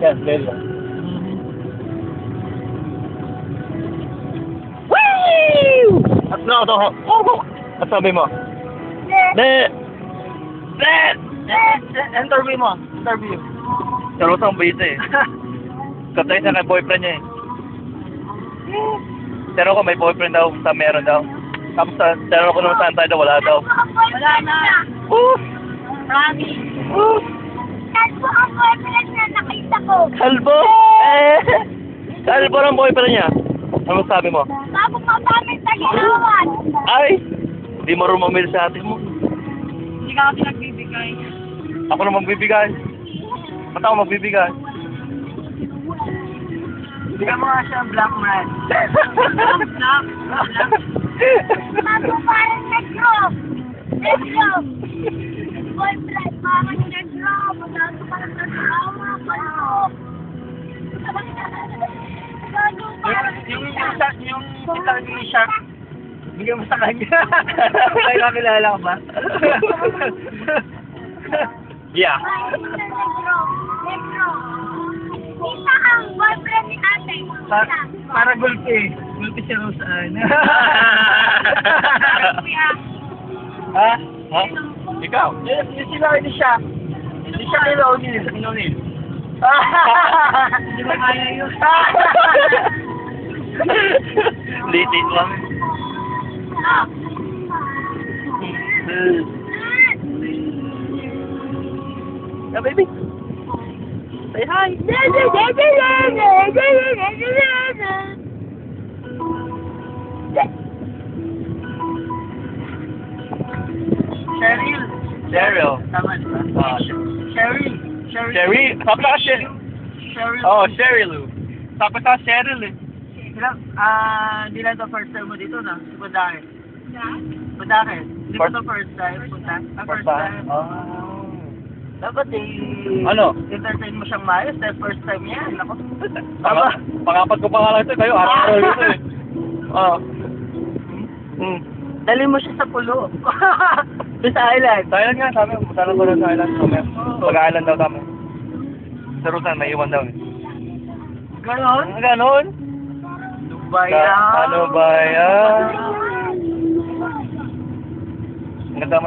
Yan, Bella. Woo! At na ito, at sabi mo? Ne! Ne! Interview mo. Interview. Charot ang bita eh. Katay siya kay boyfriend niya eh. Pero ako may boyfriend daw, sa meron daw. Tapos pero ako naman saan tayo wala daw. Wala na. Promise. Kalbo ang boyfriend na nakita ko. Kalbo? Kalbo ang boyfriend niya. Ano sabi mo? Tapos mapamit sa ginawan. Ay! Hindi mo rumamil sa atin mo. Hindi ka kasi nagbibigay. Ako na magbibigay. Ba't ako magbibigay? Bigyan mo nga siya black man. Black. Bago parang negro. Negro. Boyfriend, parang negro. Bago parang negro. Yung kita ni Shark. Bigyan mo sa kanya. Kaya kakilala ka ba? Yeah. Negro. Negro. Kita ang boyfriend ni ate. Para gulpi. Gulpi siya raw saan. Ha? Ha? Ikaw? Yung sila ni Shark. Hindi siya nila O'Neal. Sinunil. Hindi ba kaya yun? Litit lang. Yeah, baby. Say hi. Cheryl. Cheryl. Tama ba? Cheryl. Sherry? Sabi ka Sherry. Cheryl. Oh, Sherry Lou. Sabi ka Cheryl eh. Hindi lang ito first time mo dito na? Si Budakit. Budakit. Hindi ba ito first time punta? First time. Oh. Dapat Ano? entertain mo siyang maayos dahil first time yan. Ako. Pangapat ko pa nga lang ito. Kayo, araw-araw ito eh. Oo. Dali mo siya sa pulo. Sa island. Sa island nga, sabi. Masarap ko lang sa island. Mag-island daw kami. Sa Rosan, may iwan daw eh. Ganon? Ganon? Bayan. Ano ba yan? Ang ganda mo